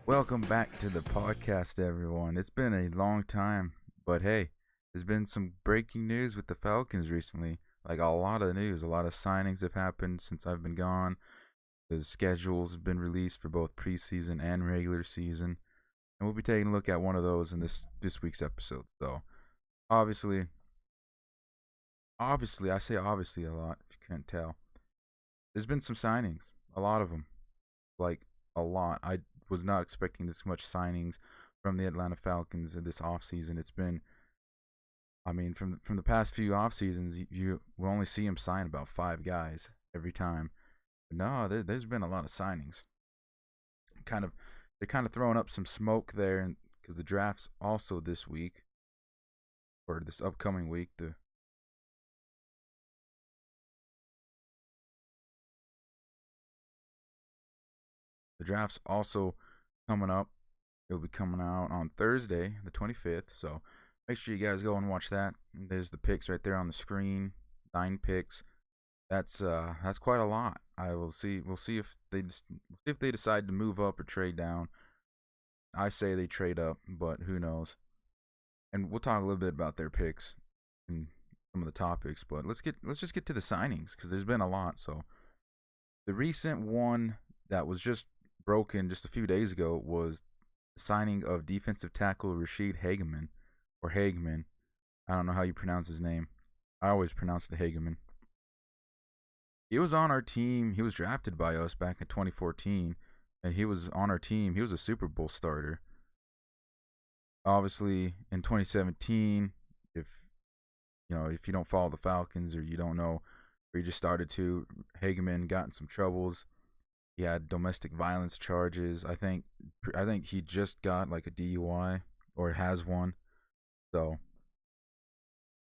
Welcome back to the podcast, everyone. It's been a long time, but hey, there's been some breaking news with the Falcons recently. Like a lot of news, a lot of signings have happened since I've been gone. The schedules have been released for both preseason and regular season, and we'll be taking a look at one of those in this week's episode. So, obviously, I say obviously a lot if you couldn't tell. There's been some signings, a lot of them, like a lot. I was not expecting this much signings from the Atlanta Falcons in this offseason. It's been, I mean, from the past few off seasons, you will only see him sign about five guys every time. But no, there's been a lot of signings. Kind of, they're kind of throwing up some smoke there, because the draft's also this week or this upcoming week. The draft's also coming up. It'll be coming out on Thursday, the 25th. So make sure you guys go and watch that. There's the picks right there on the screen. 9 picks. That's quite a lot. I will see. We'll see if they decide to move up or trade down. I say they trade up, but who knows? And we'll talk a little bit about their picks and some of the topics. But let's just get to the signings because there's been a lot. So the recent one that was just broken just a few days ago was the signing of defensive tackle Rashid Hageman, or Hageman. I don't know how you pronounce his name. I always pronounce it Hageman. He was on our team. He was drafted by us back in 2014, and he was on our team. He was a Super Bowl starter. Obviously, in 2017, if you don't follow the Falcons or you don't know, or you just started to, Hageman got in some troubles. He had domestic violence charges. I think he just got like a DUI or has one. So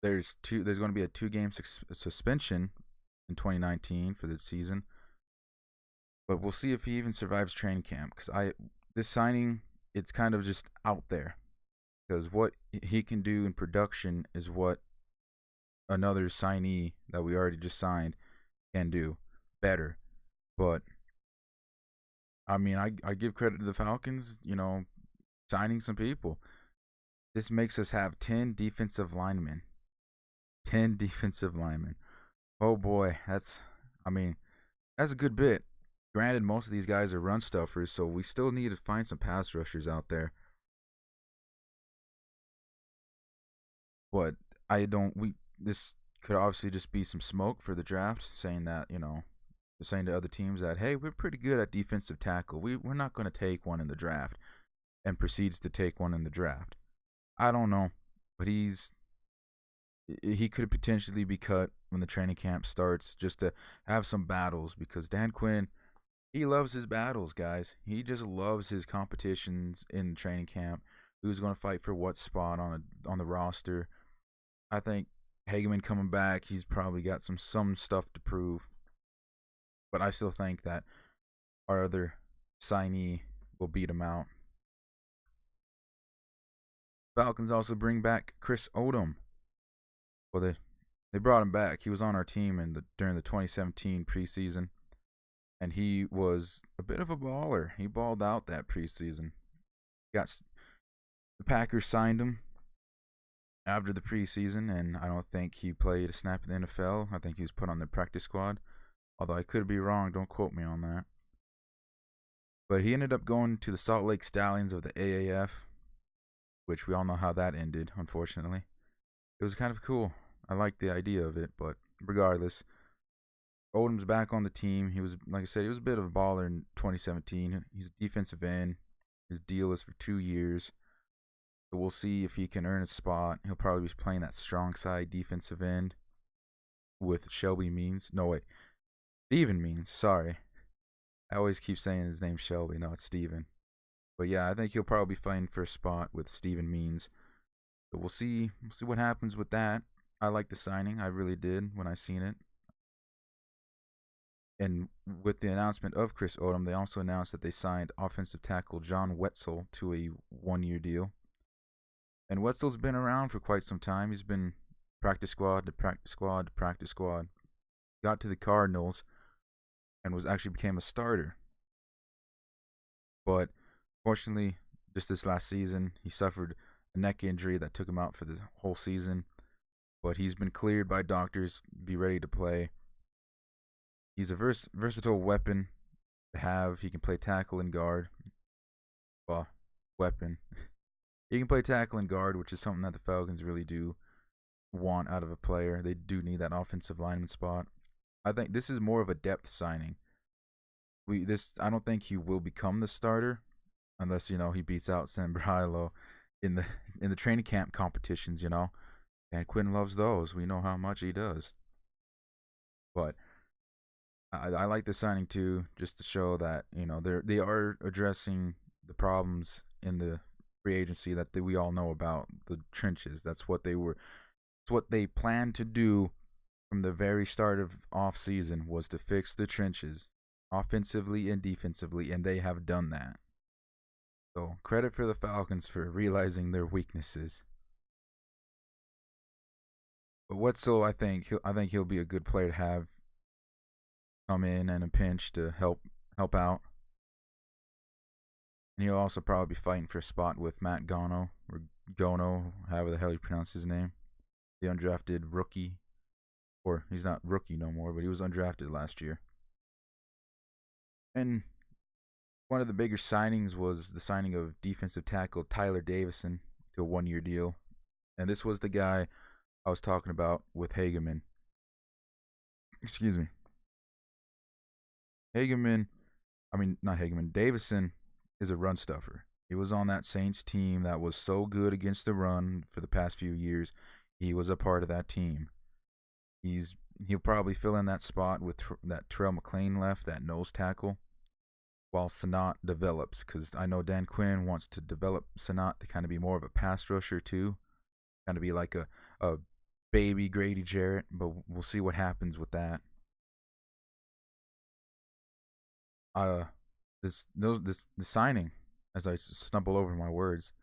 there's going to be a 2-game suspension in 2019 for the season. But we'll see if he even survives training camp, cuz this signing, it's kind of just out there, because what he can do in production is what another signee that we already just signed can do better. But I mean, I give credit to the Falcons, signing some people. This makes us have 10 defensive linemen. 10 defensive linemen. Oh boy, that's a good bit. Granted, most of these guys are run stuffers, so we still need to find some pass rushers out there. But this could obviously just be some smoke for the draft, saying that, saying to other teams that, hey, we're pretty good at defensive tackle. We're not going to take one in the draft, and proceeds to take one in the draft. I don't know, but he could potentially be cut when the training camp starts, just to have some battles, because Dan Quinn, he loves his battles, guys. He just loves his competitions in training camp. Who's going to fight for what spot on the roster? I think Hageman coming back, he's probably got some stuff to prove. But I still think that our other signee will beat him out. Falcons also bring back Chris Odom. Well, they brought him back. He was on our team during the 2017 preseason, and he was a bit of a baller. He balled out that preseason. The Packers signed him after the preseason, and I don't think he played a snap in the NFL. I think he was put on the practice squad. Although I could be wrong, don't quote me on that. But he ended up going to the Salt Lake Stallions of the AAF, which we all know how that ended, unfortunately. It was kind of cool. I liked the idea of it, but regardless, Odom's back on the team. He was, like I said, he was a bit of a baller in 2017. He's a defensive end. His deal is for 2 years. So we'll see if he can earn a spot. He'll probably be playing that strong side defensive end with Shelby Means. No, wait. Steven Means, sorry. I always keep saying his name's Shelby. No, it's Steven. But yeah, I think he'll probably be fighting for a spot with Steven Means. So we'll see what happens with that. I like the signing. I really did when I seen it. And with the announcement of Chris Odom, they also announced that they signed offensive tackle John Wetzel to a 1-year deal. And Wetzel's been around for quite some time. He's been practice squad to practice squad to practice squad. Got to the Cardinals and became a starter. But Fortunately, just this last season, he suffered a neck injury that took him out for the whole season, but he's been cleared by doctors to be ready to play. He's a versatile weapon to have. He can play tackle and guard. Well, weapon. He can play tackle and guard, which is something that the Falcons really do want out of a player. They do need that offensive lineman spot. I think this is more of a depth signing. I don't think he will become the starter unless he beats out Sam Brilo in the training camp competitions. And Quinn loves those. We know how much he does. But I like the signing too, just to show that they are addressing the problems in the free agency that we all know about, the trenches. That's what they were. It's what they planned to do from the very start of off season, was to fix the trenches, offensively and defensively, and they have done that. So credit for the Falcons for realizing their weaknesses. But Wetzel, I think he'll be a good player to have come in a pinch to help out. And he'll also probably be fighting for a spot with Matt Gono, or Gono, however the hell you pronounce his name, the undrafted rookie. Or he's not rookie no more, but he was undrafted last year. And one of the bigger signings was the signing of defensive tackle Tyler Davison to a 1-year deal. And this was the guy I was talking about with Hageman. Excuse me. Davison is a run stuffer. He was on that Saints team that was so good against the run for the past few years. He was a part of that team. He'll probably fill in that spot with that Terrell McLean left, that nose tackle, while Sanat develops, because I know Dan Quinn wants to develop Sanat to kind of be more of a pass rusher too, kind of be like a baby Grady Jarrett, but we'll see what happens with that. The signing, as I stumble over my words,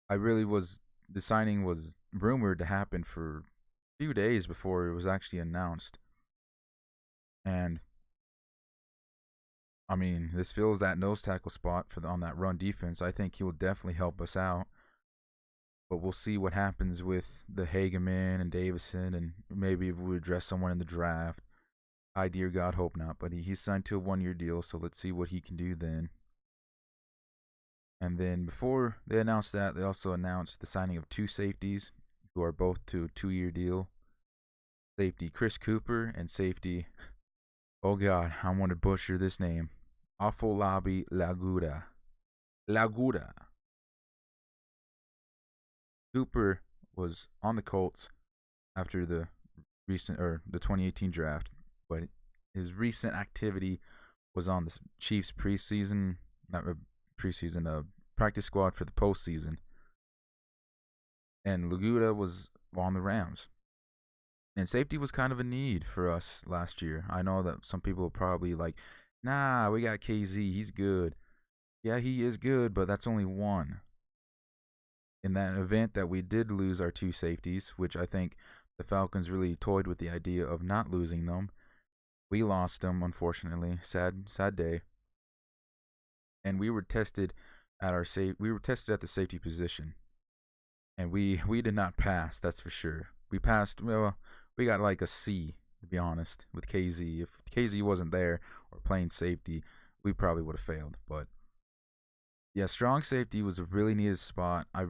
the signing was rumored to happen for a few days before it was actually announced. And this fills that nose tackle spot on that run defense. I think he will definitely help us out. But we'll see what happens with the Hageman and Davison, and maybe if we address someone in the draft. I dear God hope not, but he's signed to a 1-year deal, so let's see what he can do then. And then before they announced that, they also announced the signing of 2 safeties who are both to a 2-year deal. Safety Chris Cooper and safety, oh God, I'm going to butcher this name, Afolabi Laguda. Cooper was on the Colts after the 2018 draft, but his recent activity was on the Chiefs practice squad for the postseason. And Laguda was on the Rams. And safety was kind of a need for us last year. I know that some people are probably like, nah, we got KZ, he's good. Yeah, he is good, but that's only one. In that event that we did lose our 2 safeties, which I think the Falcons really toyed with the idea of not losing them. We lost them, unfortunately. Sad day. And we were tested at the safety position. And we did not pass, that's for sure. We passed, we got like a C, to be honest, with KZ. If KZ wasn't there or playing safety, we probably would have failed. But yeah, strong safety was a really needed spot. I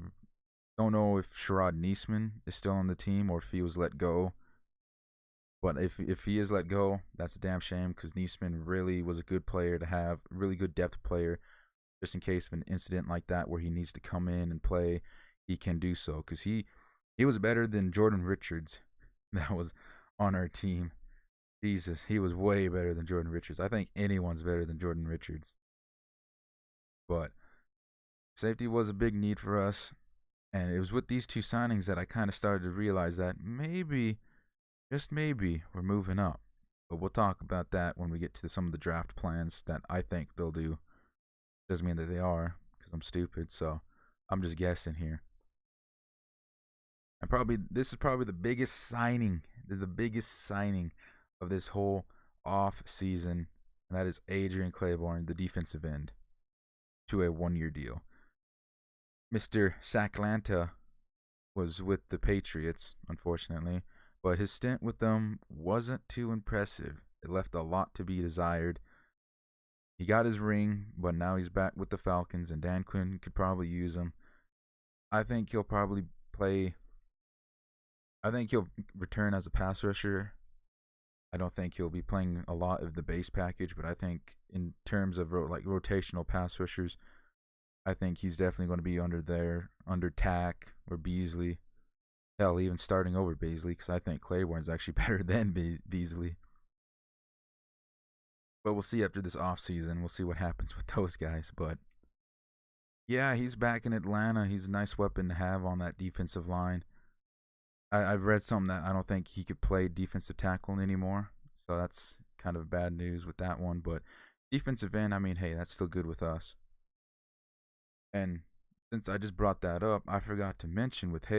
don't know if Sherrod Niesman is still on the team or if he was let go. But if he is let go, that's a damn shame, because Niesman really was a good player to have, really good depth player, just in case of an incident like that where he needs to come in and play. He can do so, because he was better than Jordan Richards that was on our team. Jesus, he was way better than Jordan Richards. I think anyone's better than Jordan Richards. But safety was a big need for us. And it was with these 2 signings that I kind of started to realize that maybe, just maybe, we're moving up. But we'll talk about that when we get to some of the draft plans that I think they'll do. Doesn't mean that they are, because I'm stupid, so I'm just guessing here. And this is probably the biggest signing. This is the biggest signing of this whole off season, and that is Adrian Claiborne, the defensive end. to a 1 year deal. Mr. Saclanta was with the Patriots, unfortunately, but his stint with them wasn't too impressive. It left a lot to be desired. He got his ring, but now he's back with the Falcons, and Dan Quinn could probably use him. I think he'll probably play. I think he'll return as a pass rusher. I don't think he'll be playing a lot of the base package, but I think in terms of rotational pass rushers, I think he's definitely going to be under Tack or Beasley. Hell, even starting over Beasley, because I think Claiborne's actually better than Beasley. But we'll see after this offseason. We'll see what happens with those guys. But yeah, he's back in Atlanta. He's a nice weapon to have on that defensive line. I've read something that I don't think he could play defensive tackle anymore. So that's kind of bad news with that one. But defensive end, I mean, hey, that's still good with us. And since I just brought that up, I forgot to mention with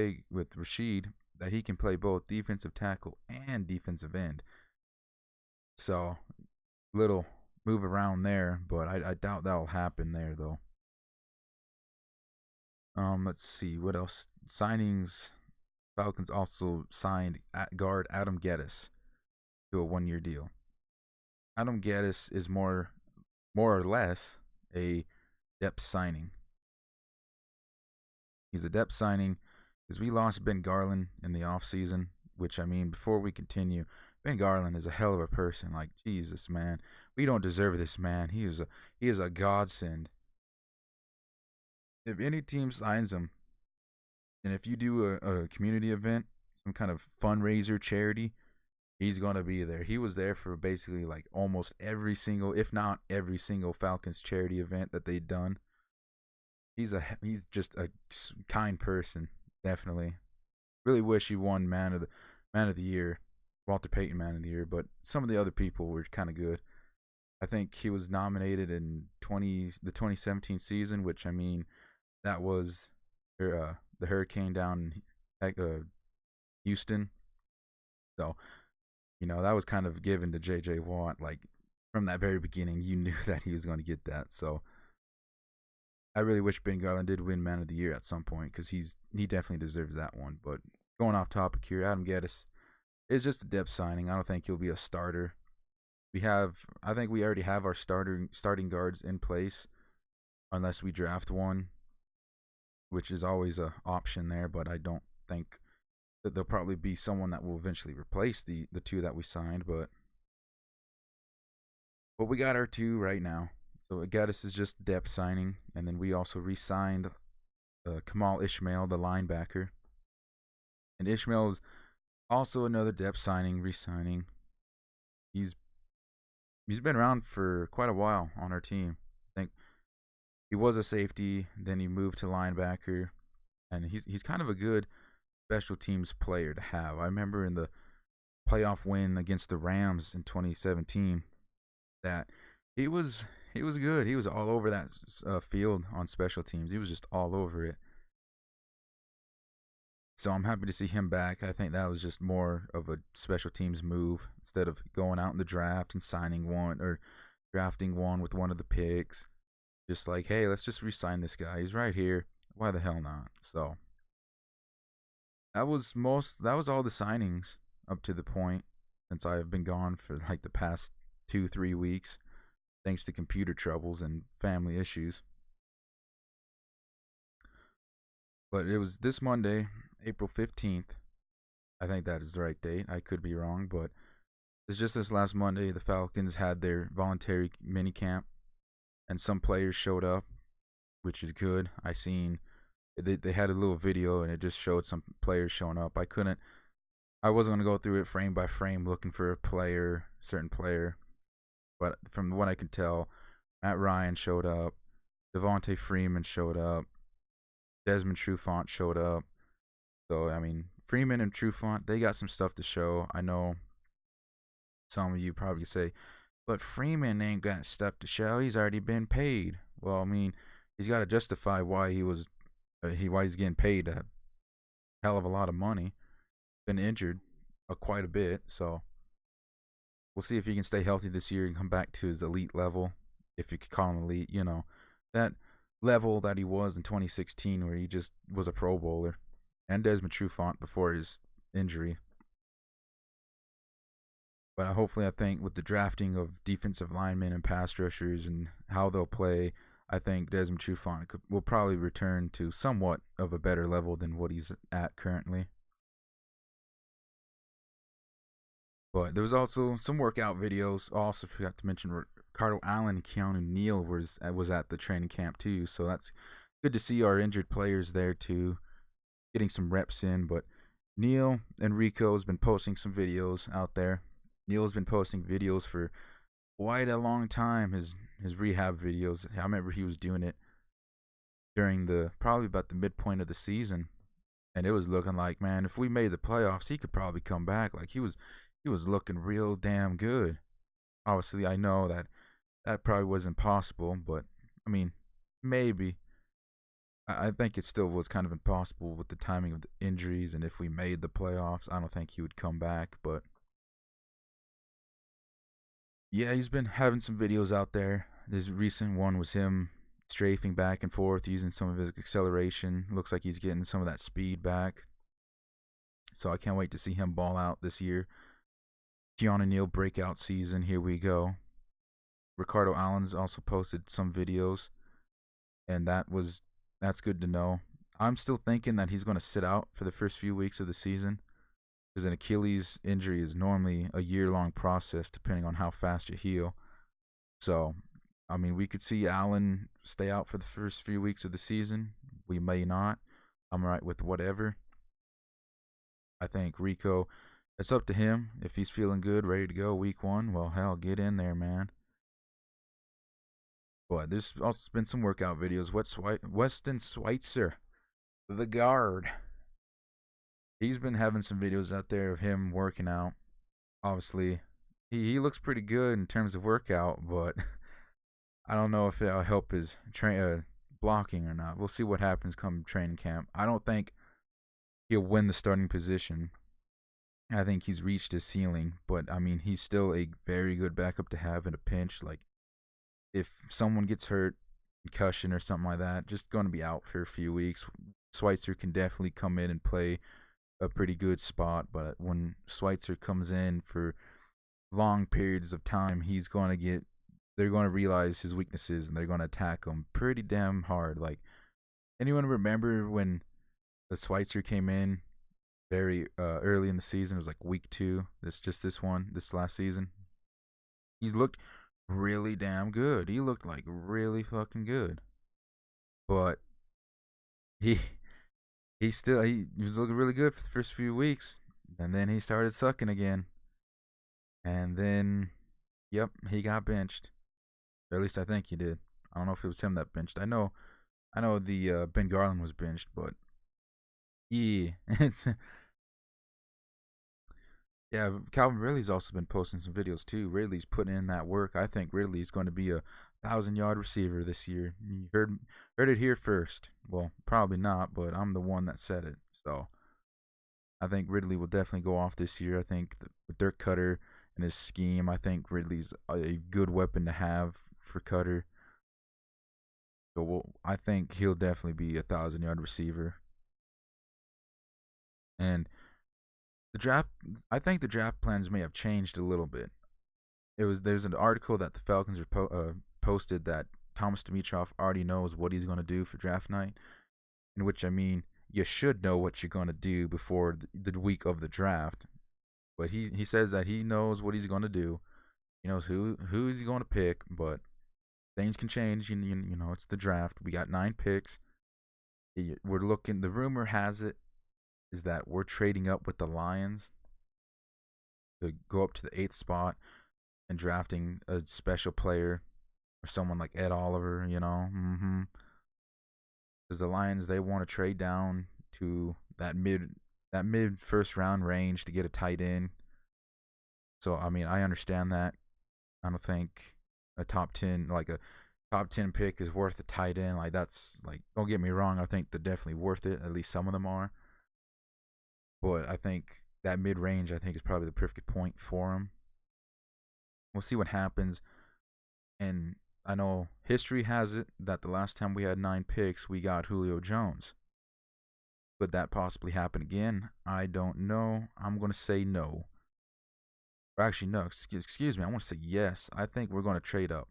Rashid that he can play both defensive tackle and defensive end. So little move around there, but I doubt that'll happen there though. Let's see what else. Signings. Falcons also signed at guard Adam Geddes to a 1 year deal. Adam Geddes is more or less a depth signing. He's a depth signing because we lost Ben Garland in the offseason, which, I mean, before we continue, Ben Garland is a hell of a person. Like, Jesus, man. We don't deserve this man. He is a godsend. If any team signs him, and if you do a community event, some kind of fundraiser charity, he's going to be there. He was there for basically like almost every single, if not every single Falcons charity event that they'd done. He's just a kind person, definitely. Really wish he won Man of the Year, Walter Payton Man of the Year, but some of the other people were kind of good. I think he was nominated in the 2017 season, which, I mean, that was the hurricane down in Houston. So, that was kind of given to J.J. Watt. Like, from that very beginning, you knew that he was going to get that. So, I really wish Ben Garland did win Man of the Year at some point because he definitely deserves that one. But going off topic here, Adam Geddes is just a depth signing. I don't think he'll be a starter. I think we already have our starting guards in place, unless we draft one, which is always an option there. But I don't think that there'll probably be someone that will eventually replace the two that we signed. But we got our two right now. So Geddes is just depth signing, and then we also re-signed Kamal Ishmael, the linebacker. And Ishmael is also another depth signing, re-signing. He's been around for quite a while on our team. I think he was a safety, then he moved to linebacker, and he's kind of a good special teams player to have. I remember in the playoff win against the Rams in 2017 that he was good. He was all over that field on special teams. He was just all over it. So I'm happy to see him back. I think that was just more of a special teams move instead of going out in the draft and signing one or drafting one with one of the picks. Just like, hey, let's just re-sign this guy. He's right here. Why the hell not? So that was all the signings up to the point since I have been gone for like the past 2-3 weeks. Thanks to computer troubles and family issues. But it was this Monday, April 15th. I think that is the right date. I could be wrong, but it's just this last Monday the Falcons had their voluntary mini camp, and some players showed up, which is good. They had a little video, and it just showed some players showing up. I wasn't going to go through it frame by frame looking for a certain player. But from what I can tell, Matt Ryan showed up, Devontae Freeman showed up, Desmond Trufant showed up. So, I mean, Freeman and Trufant, they got some stuff to show. I know some of you probably say, but Freeman ain't got stuff to show. He's already been paid. Well, I mean, he's got to justify why he's getting paid a hell of a lot of money. Been injured quite a bit, so we'll see if he can stay healthy this year and come back to his elite level, if you could call him elite. That level that he was in 2016, where he just was a Pro Bowler, and Desmond Trufant before his injury. But hopefully, I think with the drafting of defensive linemen and pass rushers and how they'll play, I think Desmond Trufant will probably return to somewhat of a better level than what he's at currently. But there was also some workout videos. Also forgot to mention Ricardo Allen and Keanu Neal was at the training camp too. So that's good to see our injured players there too, getting some reps in. But Neal and Rico has been posting some videos out there. Neal's been posting videos for quite a long time. His rehab videos. I remember he was doing it during probably about the midpoint of the season, and it was looking like, man, if we made the playoffs, he could probably come back. Like he was looking real damn good. Obviously, I know that probably wasn't possible, but I mean, maybe. I think it still was kind of impossible with the timing of the injuries, and if we made the playoffs, I don't think he would come back. But yeah, he's been having some videos out there. This recent one was him strafing back and forth using some of his acceleration. Looks like he's getting some of that speed back. So I can't wait to see him ball out this year. Keanu Neal breakout season. Here we go. Ricardo Allen's also posted some videos, and that's good to know. I'm still thinking that he's going to sit out for the first few weeks of the season, because an Achilles injury is normally a year-long process depending on how fast you heal. So, I mean, we could see Allen stay out for the first few weeks of the season. We may not. I'm right with whatever. I think Rico, it's up to him. If he's feeling good, ready to go week 1, well, hell, get in there, man. But there's also been some workout videos. Weston Schweitzer, the guard. He's been having some videos out there of him working out. Obviously, he looks pretty good in terms of workout, but I don't know if it'll help his blocking or not. We'll see what happens come training camp. I don't think he'll win the starting position. I think he's reached his ceiling, but I mean, he's still a very good backup to have in a pinch. Like, if someone gets hurt, concussion or something like that, just going to be out for a few weeks. Schweitzer can definitely come in and play a pretty good spot, but when Schweitzer comes in for long periods of time, they're going to realize his weaknesses and they're going to attack him pretty damn hard. Like, anyone remember when the Schweitzer came in very early in the season? It was like week 2. This last season. He looked really damn good. He looked like really fucking good. But he was looking really good for the first few weeks, and then he started sucking again. And then, yep, he got benched. Or at least I think he did. I don't know if it was him that benched. I know the Ben Garland was benched, but yeah, yeah. Calvin Ridley's also been posting some videos too. Ridley's putting in that work. I think Ridley's going to be a 1,000-yard receiver this year. You heard it here first. Well, probably not, but I'm the one that said it. So I think Ridley will definitely go off this year. I think with Dirk Cutter and his scheme, I think Ridley's a good weapon to have for Cutter. So I think he'll definitely be a 1,000-yard receiver. And the draft, I think the draft plans may have changed a little bit. There's an article that the Falcons posted that Thomas Dimitroff already knows what he's going to do for draft night, in which, I mean, you should know what you're going to do before the week of the draft. But he says that he knows what he's going to do. He knows who he's going to pick, but things can change. You know, it's the draft. We got 9 picks. We're looking. The rumor has it is that we're trading up with the Lions to go up to the 8th spot and drafting a special player or someone like Ed Oliver, you know. Because the Lions, they want to trade down to that mid first round range to get a tight end. So I mean, I understand that. I don't think a top 10 pick is worth a tight end. Like, that's like, don't get me wrong, I think they're definitely worth it. At least some of them are. But I think that mid range, I think, is probably the perfect point for him. We'll see what happens. And I know history has it that the last time we had 9 picks, we got Julio Jones. Could that possibly happen again? I don't know. I'm going to say no. Or actually, no, excuse me. I want to say yes. I think we're going to trade up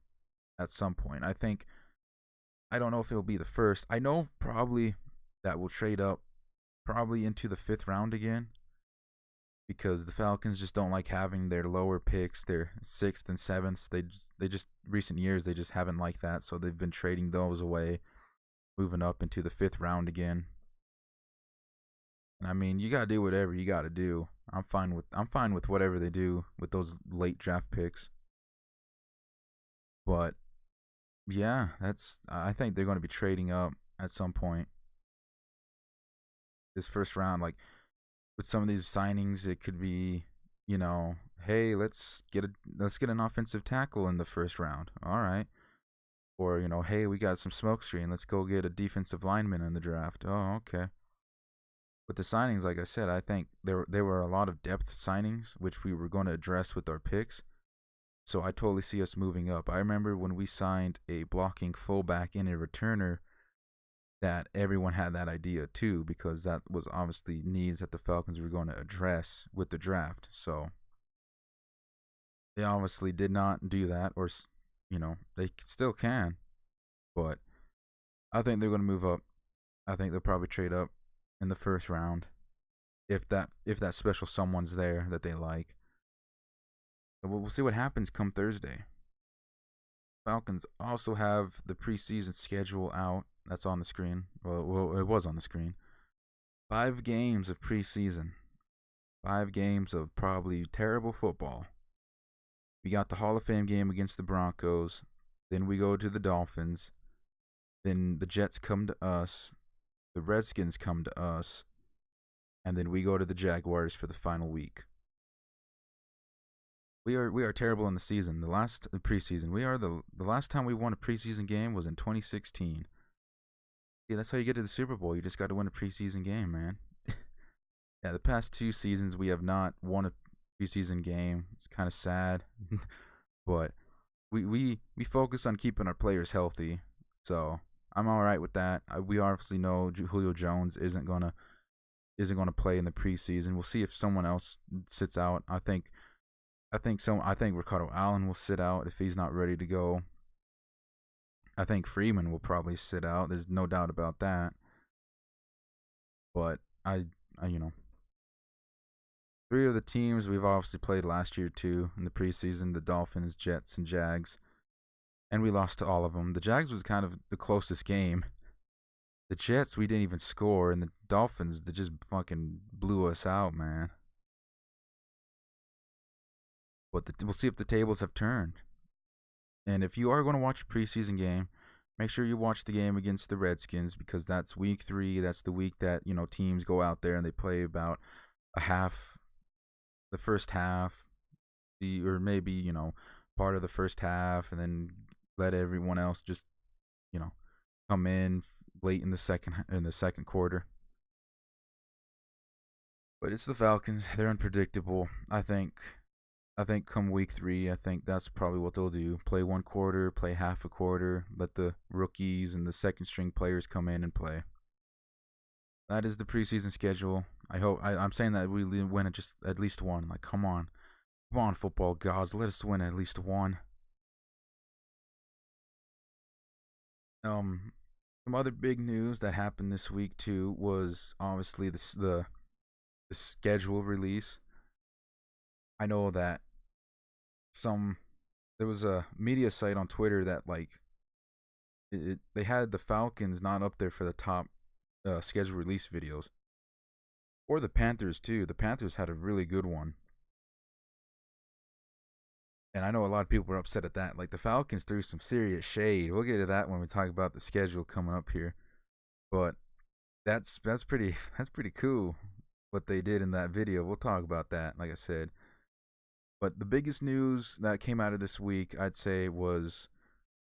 at some point. I don't know if it'll be the first. I know probably that we'll trade up probably into the 5th round again because the Falcons just don't like having their lower picks, their 6th and 7th. They just recent years they just haven't liked that, so they've been trading those away, moving up into the 5th round again. And I mean, you gotta do whatever you gotta do. I'm fine with whatever they do with those late draft picks. But yeah, I think they're going to be trading up at some point this first round. Like with some of these signings, it could be, hey, let's get an offensive tackle in the first round. All right. Or, hey, we got some smoke screen. Let's go get a defensive lineman in the draft. Oh, okay. With the signings, like I said, I think there were a lot of depth signings, which we were going to address with our picks. So I totally see us moving up. I remember when we signed a blocking fullback and a returner that everyone had that idea too, because that was obviously needs that the Falcons were going to address with the draft. So they obviously did not do that, or they still can, but I think they're going to move up. I think they'll probably trade up in the first round if that special someone's there that they like. But we'll see what happens come Thursday. Falcons also have the preseason schedule out. That's on the screen. Well, it was on the screen. 5 games of preseason. 5 games of probably terrible football. We got the Hall of Fame game against the Broncos. Then we go to the Dolphins. Then the Jets come to us. The Redskins come to us. And then we go to the Jaguars for the final week. We are terrible in the season. The last preseason, the last time we won a preseason game was in 2016. Yeah, that's how you get to the Super Bowl. You just got to win a preseason game, man. Yeah, the past 2 seasons we have not won a preseason game. It's kind of sad, but we focus on keeping our players healthy. So I'm all right with that. We obviously know Julio Jones isn't gonna play in the preseason. We'll see if someone else sits out. I think Ricardo Allen will sit out if he's not ready to go. I think Freeman will probably sit out. There's no doubt about that. But I 3 of the teams we've obviously played last year too in the preseason: the Dolphins, Jets, and Jags, and we lost to all of them. The Jags was kind of the closest game. The Jets we didn't even score, and the Dolphins they just fucking blew us out, man. But we'll see if the tables have turned. And if you are going to watch a preseason game, make sure you watch the game against the Redskins because that's week 3. That's the week that, teams go out there and they play about the first half, or maybe, part of the first half, and then let everyone else just, come in late in the second quarter. But it's the Falcons. They're unpredictable. I think come week 3, I think that's probably what they'll do. Play 1 quarter, play half a quarter, let the rookies and the second string players come in and play. That is the preseason schedule. I'm saying that we win at least one. Like, come on, football gods, let us win at least one. Some other big news that happened this week too was obviously the schedule release. I know that there was a media site on Twitter that they had the Falcons not up there for the top schedule release videos, or the Panthers too. The Panthers had a really good one, and I know a lot of people were upset at that. Like the Falcons threw some serious shade. We'll get to that when we talk about the schedule coming up here, but that's pretty cool what they did in that video. We'll talk about that, like I said. But the biggest news that came out of this week, I'd say, was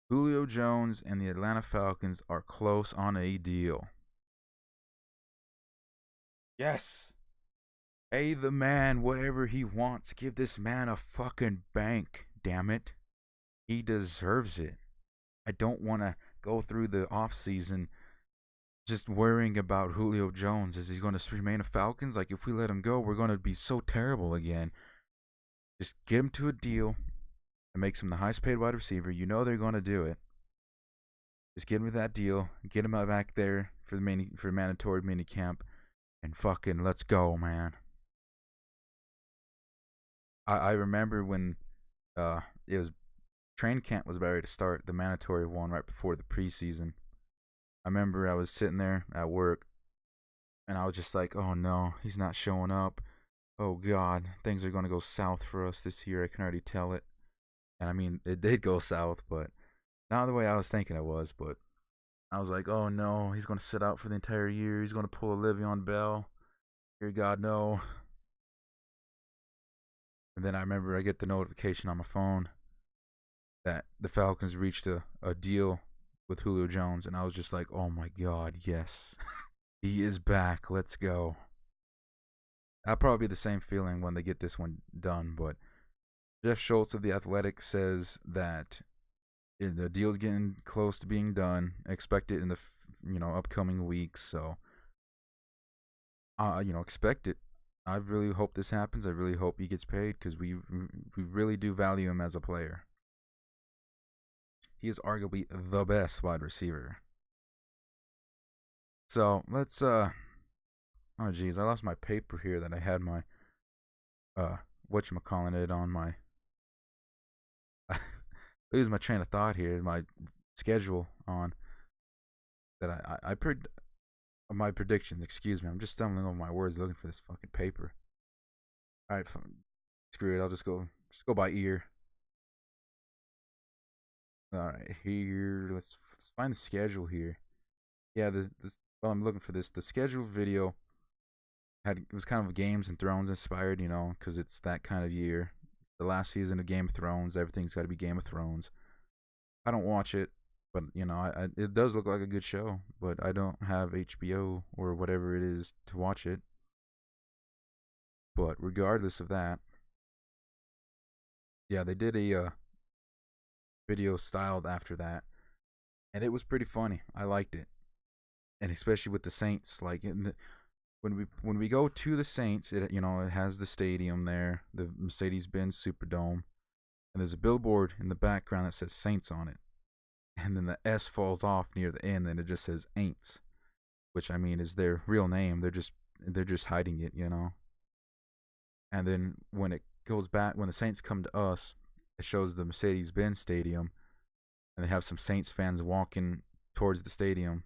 Julio Jones and the Atlanta Falcons are close on a deal. Yes. Pay the man whatever he wants. Give this man a fucking bank, damn it. He deserves it. I don't want to go through the off season just worrying about Julio Jones. Is he going to remain a Falcons? Like, if we let him go, we're going to be so terrible again. Just get him to a deal and makes him the highest paid wide receiver. You know they're going to do it. Just get him with that deal. Get him back there for the mandatory mini camp, and fucking let's go, man. I remember when it was training camp was about ready to start, the mandatory one right before the preseason. I remember I was sitting there at work, and I was just like, oh no, he's not showing up. Oh God, things are going to go south for us this year. I can already tell it. And I mean, it did go south, but not the way I was thinking it was. But I was like, oh no, he's going to sit out for the entire year. He's going to pull a Le'Veon Bell. Dear God, no. And then I remember I get the notification on my phone that the Falcons reached a deal with Julio Jones. And I was just like, oh my God, yes. He is back. Let's go. That'll probably be the same feeling when they get this one done. But Jeff Schultz of The Athletic says that the deal's getting close to being done. Expect it in the upcoming weeks. So, expect it. I really hope this happens. I really hope he gets paid because we really do value him as a player. He is arguably the best wide receiver. So let's oh geez, I lost my paper here that I had my whatchamacallit on my lose my train of thought here, my schedule on that I my predictions, excuse me. I'm just stumbling over my words looking for this fucking paper. Alright, screw it, I'll just go by ear. Alright, here let's find the schedule here. Yeah, while I'm looking for this, the schedule video it was kind of Games and Thrones inspired, because it's that kind of year. The last season of Game of Thrones, everything's got to be Game of Thrones. I don't watch it, but it does look like a good show. But I don't have HBO or whatever it is to watch it. But regardless of that, yeah, they did a video styled after that, and it was pretty funny. I liked it, and especially with the Saints, like when we go to the Saints, it has the stadium there, the Mercedes-Benz Superdome, and there's a billboard in the background that says Saints on it, and then the S falls off near the end, and it just says Aints, which I mean is their real name. They're just hiding it, And then when it goes back, when the Saints come to us, it shows the Mercedes-Benz Stadium, and they have some Saints fans walking towards the stadium.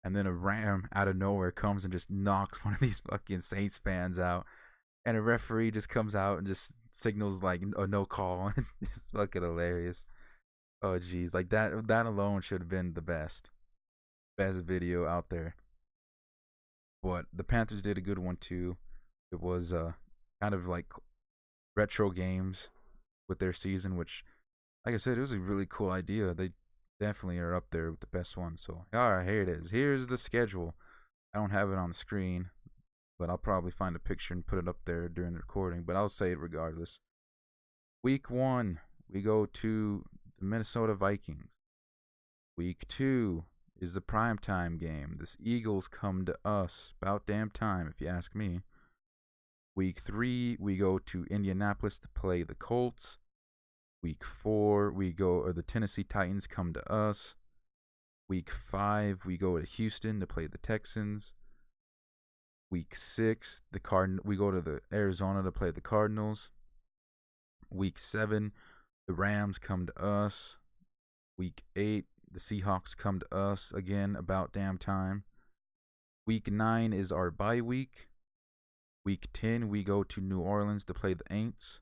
And then a ram out of nowhere comes and just knocks one of these fucking Saints fans out. And a referee just comes out and just signals like a no call. It's fucking hilarious. Oh jeez, like that alone should have been the best video out there. But the Panthers did a good one too. It was kind of like retro games with their season, which, like I said, it was a really cool idea. They definitely are up there with the best ones. So, alright, here it is. Here's the schedule. I don't have it on the screen, but I'll probably find a picture and put it up there during the recording, but I'll say it regardless. Week 1, we go to the Minnesota Vikings. Week 2 is the primetime game. The Eagles come to us. About damn time, if you ask me. Week 3, we go to Indianapolis to play the Colts. Week 4, the Tennessee Titans come to us. Week 5, we go to Houston to play the Texans. Week 6, we go to the Arizona to play the Cardinals. Week 7, the Rams come to us. Week 8, the Seahawks come to us again about damn time. Week 9 is our bye week. Week 10, we go to New Orleans to play the Aints.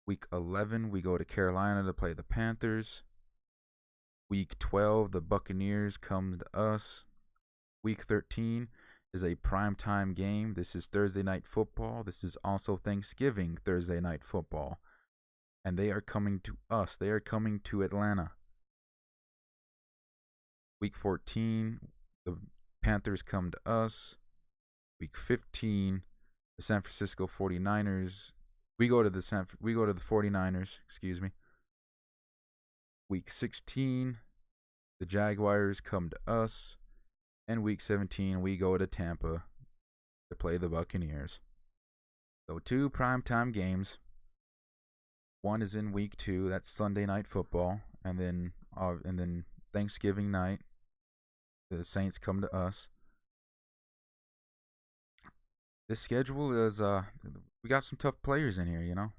Week 11, we go to Carolina to play the Panthers. Week 12, the Buccaneers come to us. Week 13 is a primetime game. This is Thursday Night Football. This is also Thanksgiving Thursday Night Football. And they are coming to us. They are coming to Atlanta. Week 14, the Panthers come to us. Week 15, the San Francisco 49ers. We go to the 49ers, excuse me. Week 16, the Jaguars come to us. And week 17, we go to Tampa to play the Buccaneers. So 2 primetime games. One is in week 2, that's Sunday Night Football, and then Thanksgiving night, the Saints come to us. This schedule is we got some tough players in here,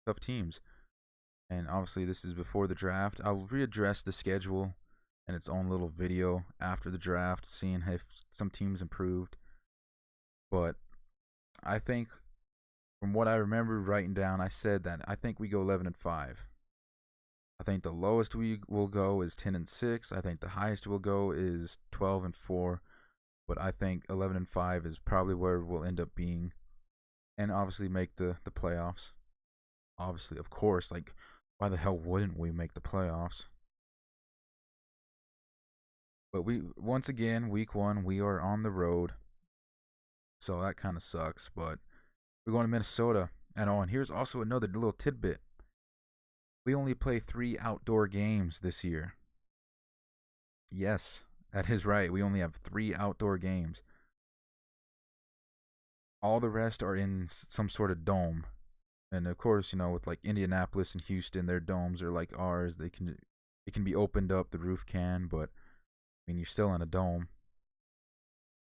tough teams. And obviously this is before the draft. I'll readdress the schedule in its own little video after the draft, seeing if some teams improved. But I think from what I remember writing down, I said that I think we go 11-5. I think the lowest we will go is 10-6. I think the highest we'll go is 12-4. But I think 11-5 is probably where we'll end up being, and obviously make the playoffs. Obviously, of course, like why the hell wouldn't we make the playoffs? But once again, week 1, we are on the road, so that kind of sucks. But we're going to Minnesota, and here's also another little tidbit. We only play 3 outdoor games this year. Yes, that is right. We only have 3 outdoor games. All the rest are in some sort of dome. And of course, with like Indianapolis and Houston, their domes are like ours. It can be opened up, the roof can, but I mean, you're still in a dome.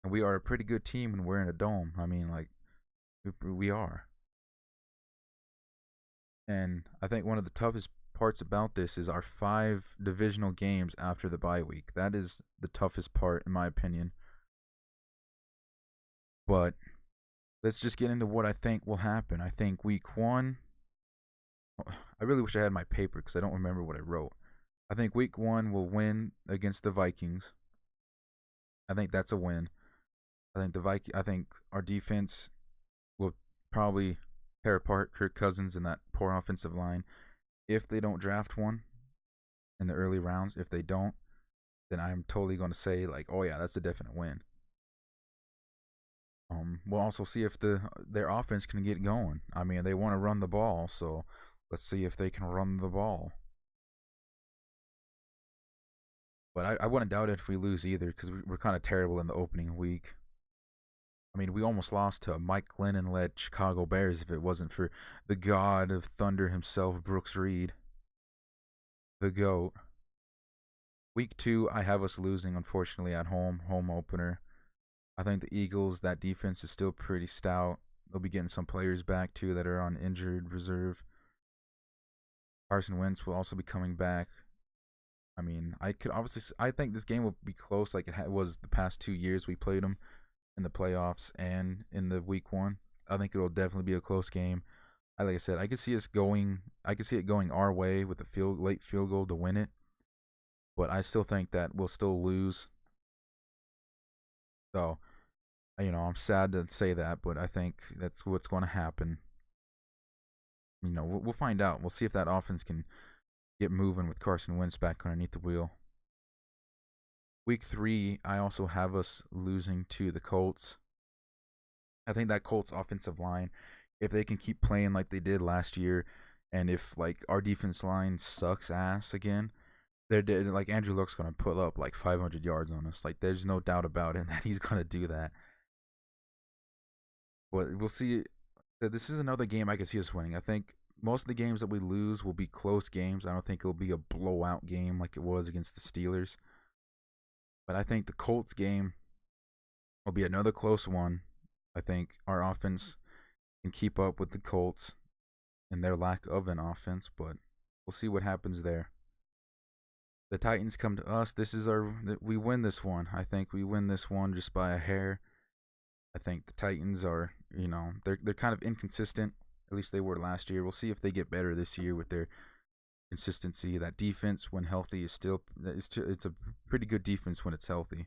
And we are a pretty good team when we're in a dome. I mean, like we are. And I think one of the toughest parts about this is our 5 divisional games after the bye week. That is the toughest part, in my opinion. But let's just get into what I think will happen. I think week 1, I really wish I had my paper because I don't remember what I wrote. I think week 1 will win against the Vikings. I think that's a win. I think our defense will probably tear apart Kirk Cousins and that poor offensive line. If they don't draft one in the early rounds, if they don't, then I'm totally going to say like, oh yeah, that's a definite win. We'll also see if their offense can get going. I mean, they want to run the ball, so let's see if they can run the ball. But I wouldn't doubt it if we lose either, because we're kind of terrible in the opening week. I mean, we almost lost to Mike Glennon-led Chicago Bears if it wasn't for the god of thunder himself, Brooks Reed, the GOAT. Week 2, I have us losing, unfortunately, at home opener. I think the Eagles, that defense is still pretty stout. They'll be getting some players back, too, that are on injured reserve. Carson Wentz will also be coming back. I mean, I think this game will be close like it was the past 2 years we played them in the playoffs and in the week 1. I think it will definitely be a close game. Like I said, I could see it going our way with a late field goal to win it. But I still think that we'll still lose. So, I'm sad to say that, but I think that's what's going to happen. We'll find out. We'll see if that offense can get moving with Carson Wentz back underneath the wheel. Week 3, I also have us losing to the Colts. I think that Colts offensive line, if they can keep playing like they did last year, and if like our defense line sucks ass again, like Andrew Luck's gonna put up like 500 yards on us. Like there's no doubt about it that he's gonna do that. But we'll see. This is another game I can see us winning. I think most of the games that we lose will be close games. I don't think it'll be a blowout game like it was against the Steelers. But I think the Colts game will be another close one. I think our offense can keep up with the Colts and their lack of an offense, but we'll see what happens there. The Titans come to us. We win this one. I think we win this one just by a hair. I think the Titans are, they're kind of inconsistent. At least they were last year. We'll see if they get better this year with their consistency. That defense, when healthy, it's a pretty good defense when it's healthy.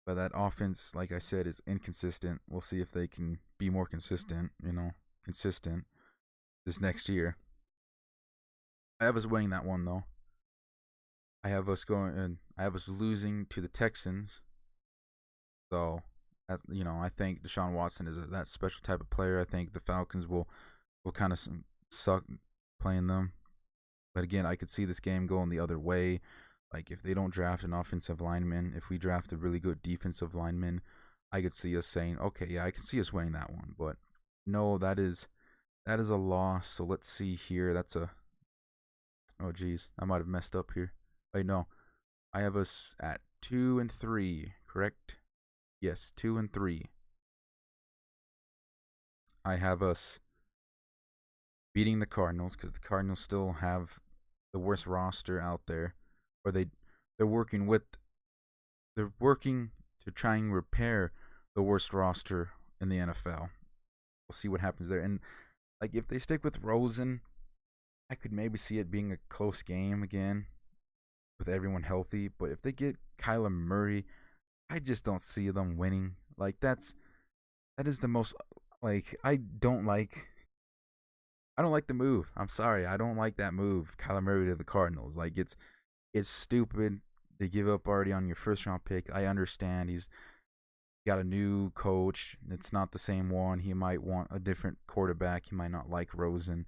But that offense, like I said, is inconsistent. We'll see if they can be more consistent, consistent this next year. I have us winning that one though. I have us losing to the Texans. So, I think Deshaun Watson is that special type of player. I think the Falcons will kind of suck playing them. But again, I could see this game going the other way. Like if they don't draft an offensive lineman, if we draft a really good defensive lineman, I could see us saying, okay, yeah, I can see us winning that one. But no, that is a loss. So let's see here. That's a oh geez, I might have messed up here. Wait, no, I have us at 2-3, correct? Yes, 2-3. I have us beating the Cardinals because the Cardinals still have the worst roster out there, or they're working with they're working to try and repair the worst roster in the NFL. We'll see what happens there. And like if they stick with Rosen, I could maybe see it being a close game again with everyone healthy. But if they get Kyler Murray, I just don't see them winning. Like that is the most like I don't like the move. I'm sorry. I don't like that move. Kyler Murray to the Cardinals. Like it's stupid. They give up already on your first round pick. I understand he's got a new coach. It's not the same one. He might want a different quarterback. He might not like Rosen.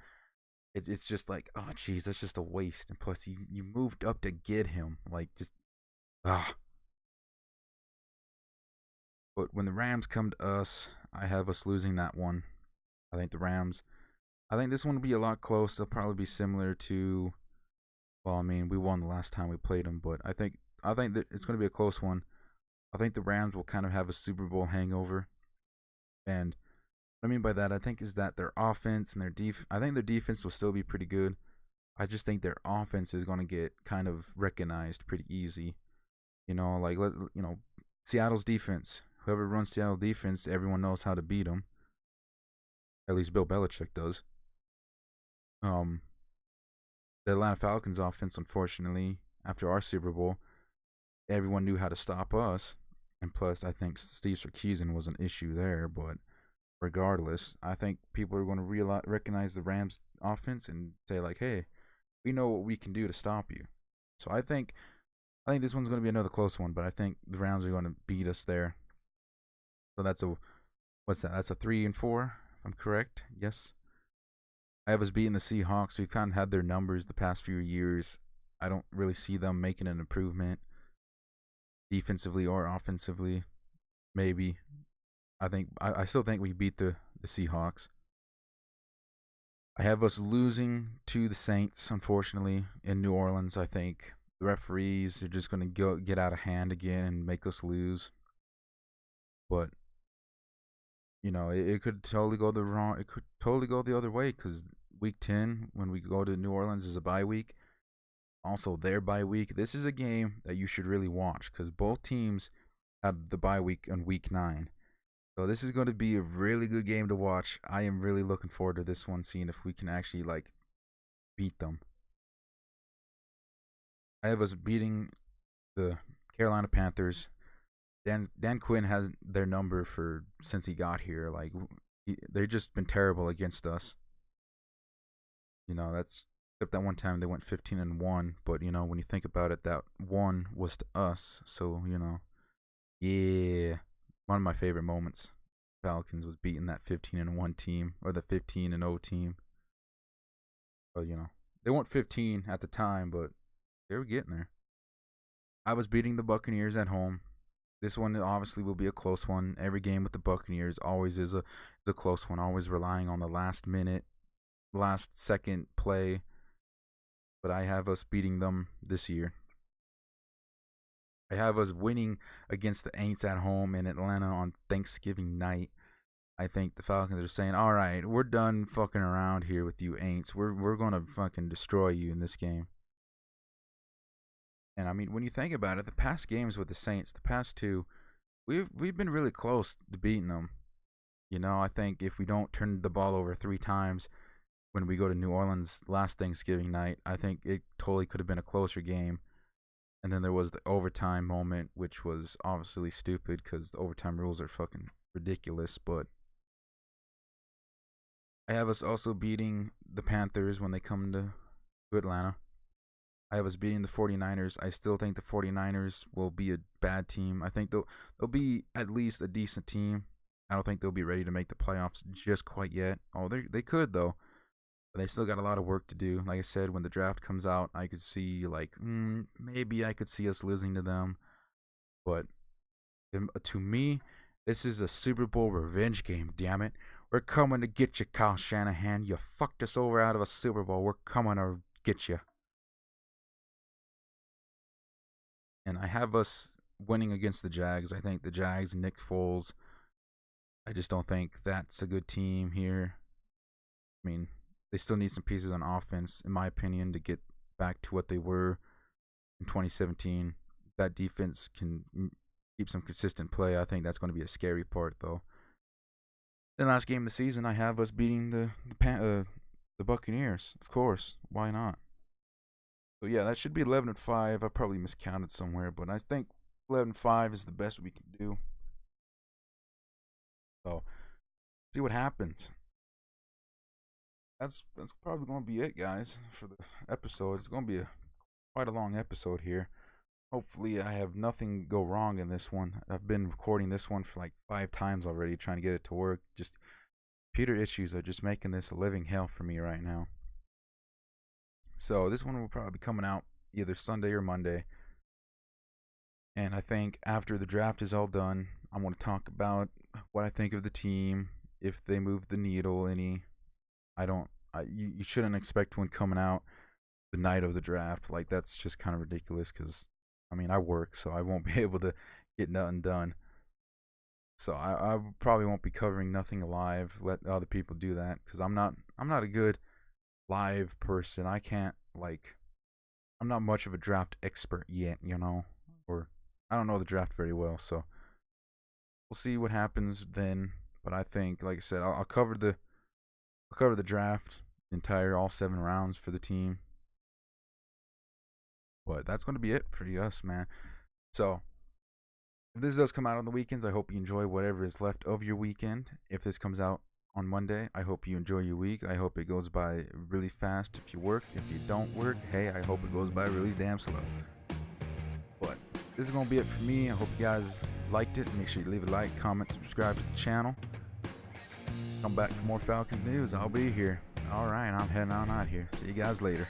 It's just like, oh jeez, that's just a waste. And plus you moved up to get him. Like just ah. But when the Rams come to us, I have us losing that one. I think the Rams I think this one will be a lot close. They'll probably be similar to. Well, I mean, we won the last time we played them, but I think that it's going to be a close one. I think the Rams will kind of have a Super Bowl hangover, and what I mean by that, I think, is that their offense and I think their defense will still be pretty good. I just think their offense is going to get kind of recognized pretty easy. Like Seattle's defense. Whoever runs Seattle defense, everyone knows how to beat them. At least Bill Belichick does. Um, the Atlanta Falcons offense, unfortunately, after our Super Bowl, everyone knew how to stop us. And plus, I think Steve Sarkisian was an issue there. But regardless, I think people are going to recognize the Rams offense and say like, "Hey, we know what we can do to stop you." So I think this one's going to be another close one. But I think the Rams are going to beat us there. So what's that? That's a 3-4. If I'm correct. Yes. I have us beating the Seahawks. We've kind of had their numbers the past few years. I don't really see them making an improvement defensively or offensively. Maybe. I still think we beat the Seahawks. I have us losing to the Saints, unfortunately, in New Orleans. I think the referees are just going to get out of hand again and make us lose. But it could totally go It could totally go the other way because week 10, when we go to New Orleans, is a bye week. Also, their bye week. This is a game that you should really watch because both teams had the bye week on week 9. So this is going to be a really good game to watch. I am really looking forward to this one, seeing if we can actually beat them. I have us beating the Carolina Panthers. Dan Quinn has their number since he got here. They've just been terrible against us. That's except that one time they went 15-1. But when you think about it, that one was to us. So yeah, one of my favorite moments. Falcons was beating that 15-1 team or the 15-0 team. But they weren't 15 at the time, but they were getting there. I was beating the Buccaneers at home. This one obviously will be a close one. Every game with the Buccaneers always is a close one, always relying on the last minute, last second play. But I have us beating them this year. I have us winning against the Aints at home in Atlanta on Thanksgiving night. I think the Falcons are saying, all right, we're done fucking around here with you Aints. We're going to fucking destroy you in this game. And I mean, when you think about it, the past games with the Saints, the past two, we've been really close to beating them. I think if we don't turn the ball over 3 times when we go to New Orleans last Thanksgiving night, I think it totally could have been a closer game. And then there was the overtime moment, which was obviously stupid because the overtime rules are fucking ridiculous. But I have us also beating the Panthers when they come to Atlanta. I have us beating the 49ers. I still think the 49ers will be a bad team. I think they'll be at least a decent team. I don't think they'll be ready to make the playoffs just quite yet. Oh, they could, though. But they still got a lot of work to do. Like I said, when the draft comes out, I could see like maybe I could see us losing to them. But to me, this is a Super Bowl revenge game. Damn it, we're coming to get you, Kyle Shanahan. You fucked us over out of a Super Bowl. We're coming to get you. And I have us winning against the Jags. I think the Jags, Nick Foles. I just don't think that's a good team here. I mean, they still need some pieces on offense, in my opinion, to get back to what they were in 2017. That defense can keep some consistent play. I think that's going to be a scary part, though. Then last game of the season, I have us beating the Buccaneers. Of course, why not? So yeah, that should be 11-5. I probably miscounted somewhere, but I think 11-5 is the best we can do. So see what happens. That's probably going to be it, guys, for the episode. It's going to be quite a long episode here. Hopefully, I have nothing go wrong in this one. I've been recording this one for like 5 times already, trying to get it to work. Just computer issues are just making this a living hell for me right now. So this one will probably be coming out either Sunday or Monday. And I think after the draft is all done, I want to talk about what I think of the team, if they move the needle any. You shouldn't expect one coming out the night of the draft. Like, that's just kind of ridiculous because, I mean, I work, so I won't be able to get nothing done. So I probably won't be covering nothing live. Let other people do that because I'm not a good live person. I'm not much of a draft expert yet, or I don't know the draft very well. So we'll see what happens then. But I think, like I said, I'll cover the draft, all 7 rounds for the team. But that's going to be it for us, man. So if this does come out on the weekends, I hope you enjoy whatever is left of your weekend. If this comes out on Monday, I hope you enjoy your week. I hope it goes by really fast if you work. If you don't work, hey, I hope it goes by really damn slow. But this is going to be it for me. I hope you guys liked it. Make sure you leave a like, comment, subscribe to the channel. Come back for more Falcons news. I'll be here. All right, I'm heading on out here. See you guys later.